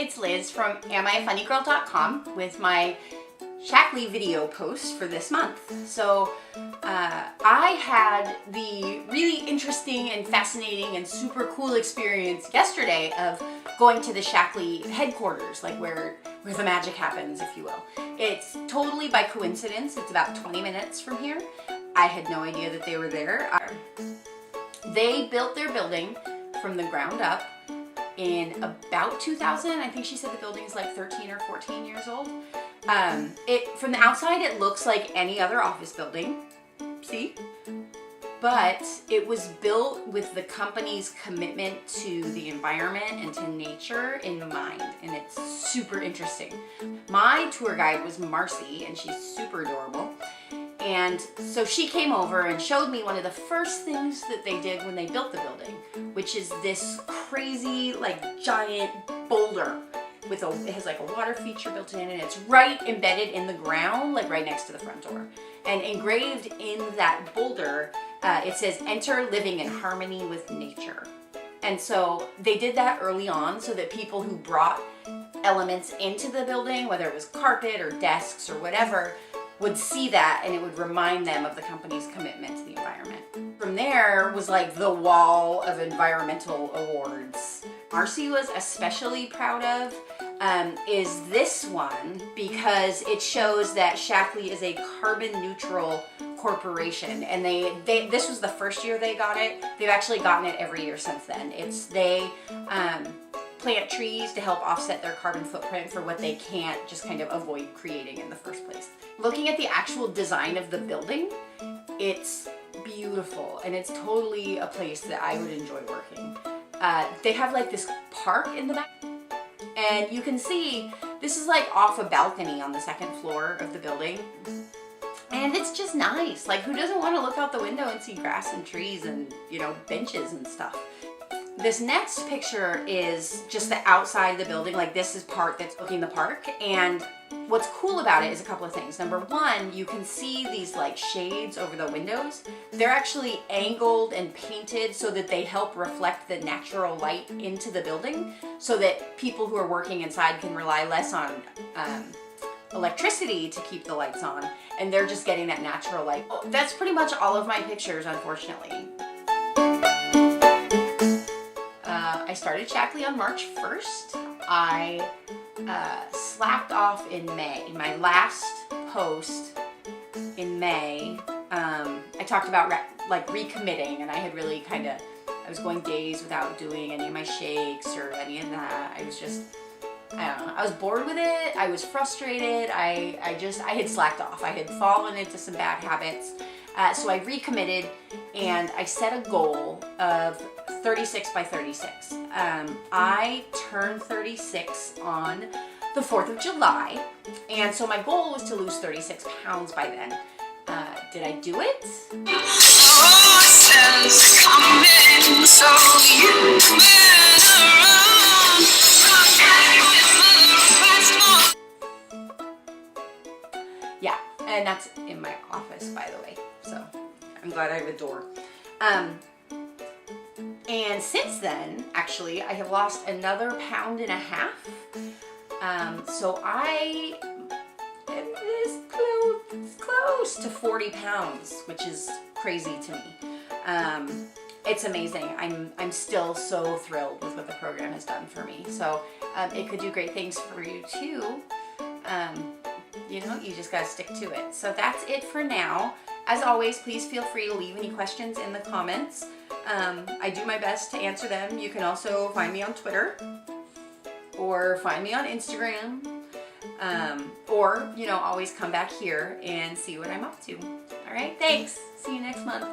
it's Liz from amiafunnygirl.com with my Shaklee video post for this month. So I had the really interesting and fascinating and super cool experience yesterday of going to the Shaklee headquarters, like where the magic happens, if you will. It's totally by coincidence. It's about 20 minutes from here. I had no idea that they were there. They built their building from the ground up in about 2000. I think she said the building's like 13 or 14 years old. From the outside, it looks like any other office building. See? But it was built with the company's commitment to the environment and to nature in mind, and it's super interesting. My tour guide was Marcy, and she's super adorable. And so she came over and showed me one of the first things that they did when they built the building, which is this crazy, like, giant boulder with it has like a water feature built in, and it's right embedded in the ground, like right next to the front door. And engraved in that boulder, it says, "Enter living in harmony with nature." And so they did that early on so that people who brought elements into the building, whether it was carpet or desks or whatever, would see that, and it would remind them of the company's commitment to the environment. From there was like the wall of environmental awards. Marcy was especially proud of is this one, because it shows that Shaklee is a carbon neutral corporation, and this was the first year they got it. They've actually gotten it every year since then. They plant trees to help offset their carbon footprint for what they can't just kind of avoid creating in the first place. Looking at the actual design of the building, it's beautiful, and it's totally a place that I would enjoy working. They have like this park in the back, and you can see this is like off a balcony on the second floor of the building. And it's just nice. Like, who doesn't want to look out the window and see grass and trees and, you know, benches and stuff? This next picture is just the outside of the building. Like, this is part that's looking the park. And what's cool about it is a couple of things. Number one, you can see these like shades over the windows. They're actually angled and painted so that they help reflect the natural light into the building, so that people who are working inside can rely less on electricity to keep the lights on, and they're just getting that natural light. Oh, that's pretty much all of my pictures, unfortunately. I started Shaklee on March 1st. I slacked off in May. My last post in May, I talked about recommitting, and I had really I was going days without doing any of my shakes or any of that. I was just, I don't know, I was bored with it. I was frustrated. I had slacked off. I had fallen into some bad habits. So I recommitted, and I set a goal of 36 by 36. I turned 36 on the 4th of July, and so my goal was to lose 36 pounds by then. Did I do it? Yeah, and that's in my office, by the way, so I'm glad I have a door. And since then, actually, I have lost another 1.5 pounds. So I am this close to 40 pounds, which is crazy to me. It's amazing. I'm still so thrilled with what the program has done for me. So it could do great things for you too. You know, you just gotta stick to it. So that's it for now. As always, please feel free to leave any questions in the comments. I do my best to answer them. You can also find me on Twitter, or find me on Instagram, or, you know, always come back here and see what I'm up to. All right, thanks. See you next month.